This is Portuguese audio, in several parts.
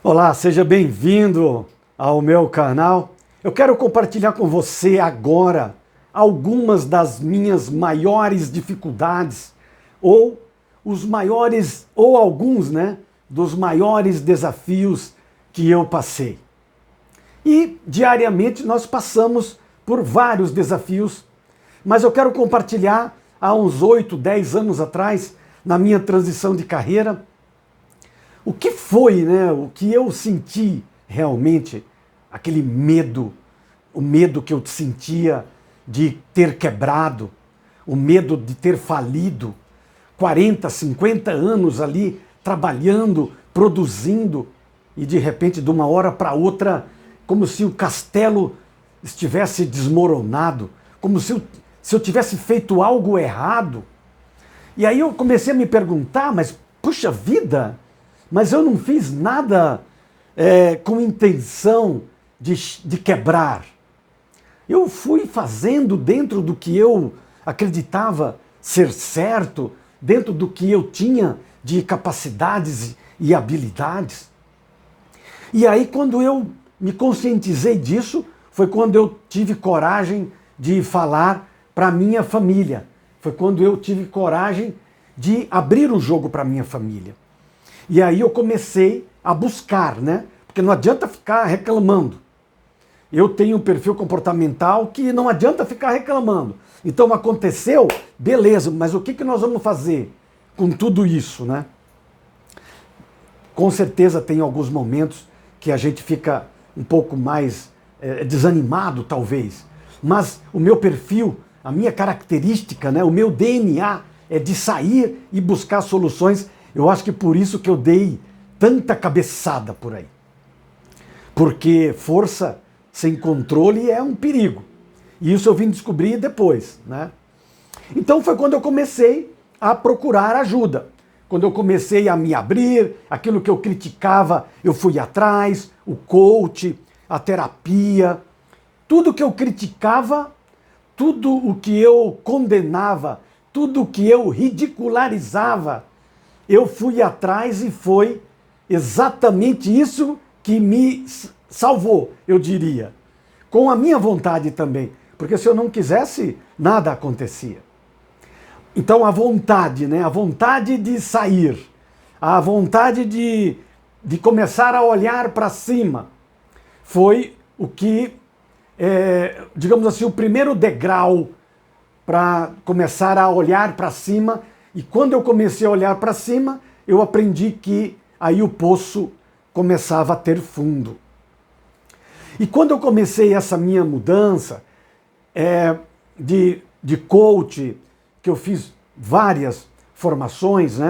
Olá, seja bem-vindo ao meu canal. Eu quero compartilhar com você agora algumas das minhas maiores dificuldades ou os maiores ou alguns, dos maiores desafios que eu passei. E diariamente nós passamos por vários desafios, mas eu quero compartilhar há uns 8, 10 anos atrás, na minha transição de carreira, o que foi, o que eu senti realmente, aquele medo, o medo que eu sentia de ter quebrado, o medo de ter falido, 40, 50 anos ali trabalhando, produzindo, e de repente, de uma hora para outra, como se o castelo estivesse desmoronado, como se eu tivesse feito algo errado. E aí eu comecei a me perguntar, mas puxa vida, mas eu não fiz nada com intenção de quebrar. Eu fui fazendo dentro do que eu acreditava ser certo, dentro do que eu tinha de capacidades e habilidades. E aí, quando eu me conscientizei disso, foi quando eu tive coragem de falar para a minha família. Foi quando eu tive coragem de abrir o jogo para a minha família. E aí eu comecei a buscar, Porque não adianta ficar reclamando. Eu tenho um perfil comportamental que não adianta ficar reclamando. Então aconteceu, beleza, mas o que nós vamos fazer com tudo isso, Com certeza tem alguns momentos que a gente fica um pouco mais desanimado, talvez. Mas o meu perfil, a minha característica, o meu DNA é de sair e buscar soluções. Eu acho que por isso que eu dei tanta cabeçada por aí. Porque força sem controle é um perigo. E isso eu vim descobrir depois, Então foi quando eu comecei a procurar ajuda. Quando eu comecei a me abrir, aquilo que eu criticava, eu fui atrás, o coach, a terapia. Tudo que eu criticava, tudo o que eu condenava, tudo o que eu ridicularizava, eu fui atrás e foi exatamente isso que me salvou, eu diria. Com a minha vontade também, porque se eu não quisesse, nada acontecia. Então a vontade, a vontade de sair, a vontade de começar a olhar para cima, foi o que, digamos assim, o primeiro degrau para começar a olhar para cima. E quando eu comecei a olhar para cima, eu aprendi que aí o poço começava a ter fundo. E quando eu comecei essa minha mudança de coach, que eu fiz várias formações,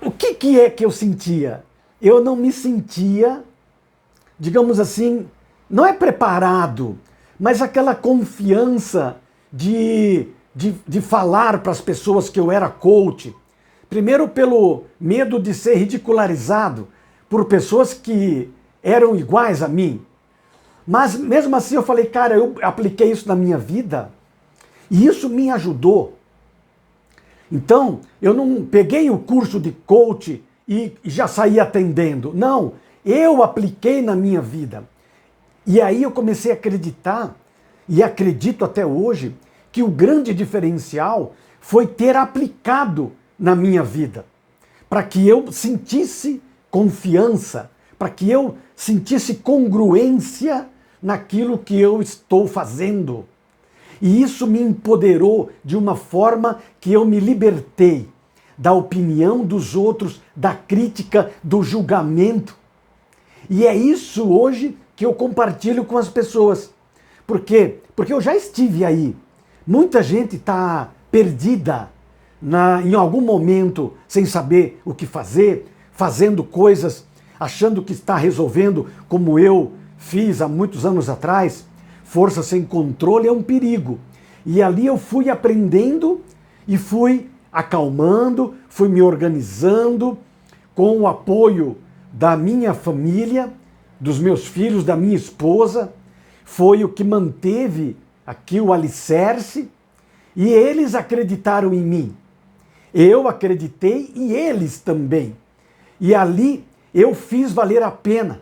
o que é que eu sentia? Eu não me sentia, digamos assim, não é preparado, mas aquela confiança de falar para as pessoas que eu era coach. Primeiro pelo medo de ser ridicularizado por pessoas que eram iguais a mim. Mas mesmo assim eu falei, cara, eu apliquei isso na minha vida e isso me ajudou. Então, eu não peguei o curso de coach e já saí atendendo. Não, eu apliquei na minha vida. E aí eu comecei a acreditar, e acredito até hoje, que o grande diferencial foi ter aplicado na minha vida, para que eu sentisse confiança, para que eu sentisse congruência naquilo que eu estou fazendo. E isso me empoderou de uma forma que eu me libertei da opinião dos outros, da crítica, do julgamento. E é isso hoje que eu compartilho com as pessoas. Por quê? Porque eu já estive aí. Muita gente está perdida em algum momento, sem saber o que fazer, fazendo coisas, achando que está resolvendo, como eu fiz há muitos anos atrás. Força sem controle é um perigo. E ali eu fui aprendendo e fui acalmando, fui me organizando com o apoio da minha família, dos meus filhos, da minha esposa. Foi o que manteve aqui o alicerce, e eles acreditaram em mim. Eu acreditei e eles também. E ali eu fiz valer a pena.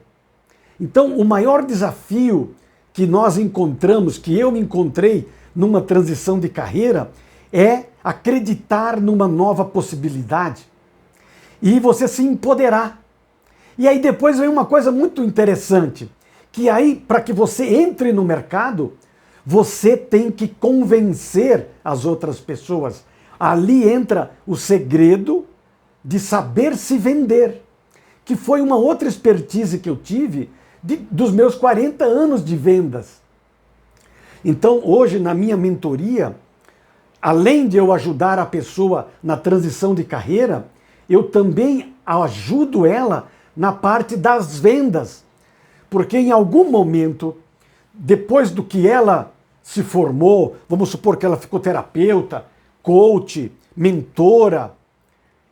Então, o maior desafio que nós encontramos, que eu me encontrei numa transição de carreira, é acreditar numa nova possibilidade e você se empoderar. E aí depois vem uma coisa muito interessante, que aí, para que você entre no mercado, você tem que convencer as outras pessoas. Ali entra o segredo de saber se vender, que foi uma outra expertise que eu tive dos meus 40 anos de vendas. Então, hoje, na minha mentoria, além de eu ajudar a pessoa na transição de carreira, eu também ajudo ela na parte das vendas. Porque em algum momento, depois do que ela se formou, vamos supor que ela ficou terapeuta, coach, mentora,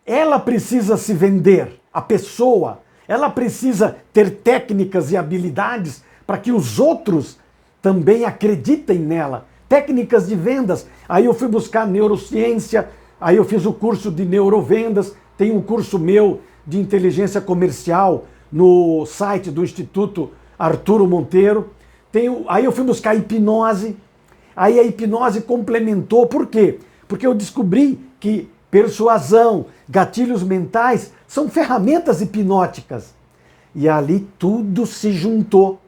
ela precisa se vender, a pessoa, ela precisa ter técnicas e habilidades para que os outros também acreditem nela. Técnicas de vendas. Aí eu fui buscar neurociência, aí eu fiz o curso de neurovendas, tem um curso meu de inteligência comercial no site do Instituto Arturo Monteiro. Aí eu fui buscar hipnose, aí a hipnose complementou. Por quê? Porque eu descobri que persuasão, gatilhos mentais são ferramentas hipnóticas. E ali tudo se juntou.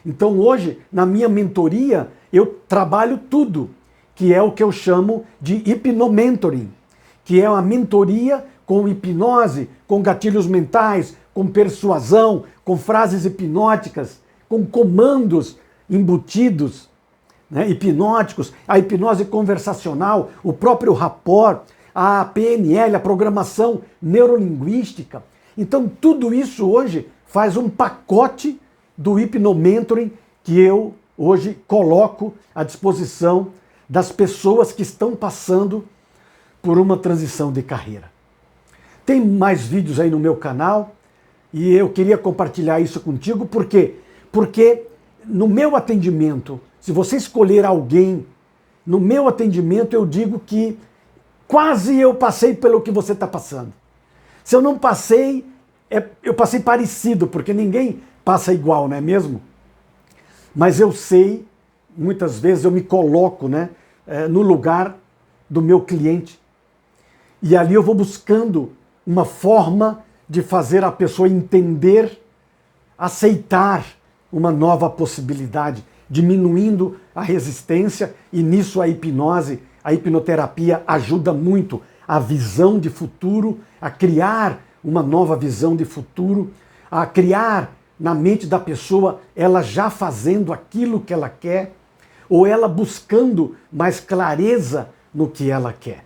Então hoje, na minha mentoria, eu trabalho tudo, que é o que eu chamo de hipnomentoring, que é uma mentoria com hipnose, com gatilhos mentais, com persuasão, com frases hipnóticas, com comandos embutidos, né, hipnóticos, a hipnose conversacional, o próprio rapport, a PNL, a programação neurolinguística. Então tudo isso hoje faz um pacote do hipnomentoring que eu hoje coloco à disposição das pessoas que estão passando por uma transição de carreira. Tem mais vídeos aí no meu canal e eu queria compartilhar isso contigo. Por quê? Porque no meu atendimento, se você escolher alguém, no meu atendimento eu digo que quase eu passei pelo que você está passando. Se eu não passei, eu passei parecido, porque ninguém passa igual, não é mesmo? Mas eu sei, muitas vezes eu me coloco, né, no lugar do meu cliente. E ali eu vou buscando uma forma de fazer a pessoa entender, aceitar uma nova possibilidade, diminuindo a resistência, e nisso a hipnose, a hipnoterapia ajuda muito a visão de futuro, a criar uma nova visão de futuro, a criar na mente da pessoa ela já fazendo aquilo que ela quer, ou ela buscando mais clareza no que ela quer.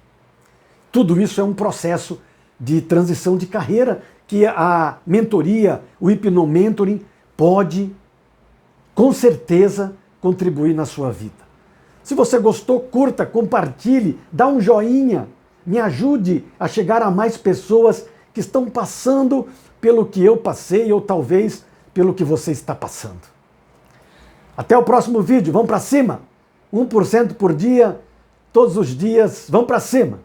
Tudo isso é um processo de transição de carreira que a mentoria, o hipnomentoring pode, com certeza, contribuir na sua vida. Se você gostou, curta, compartilhe, dá um joinha, me ajude a chegar a mais pessoas que estão passando pelo que eu passei ou talvez pelo que você está passando. Até o próximo vídeo, vamos para cima! 1% por dia, todos os dias, vamos para cima!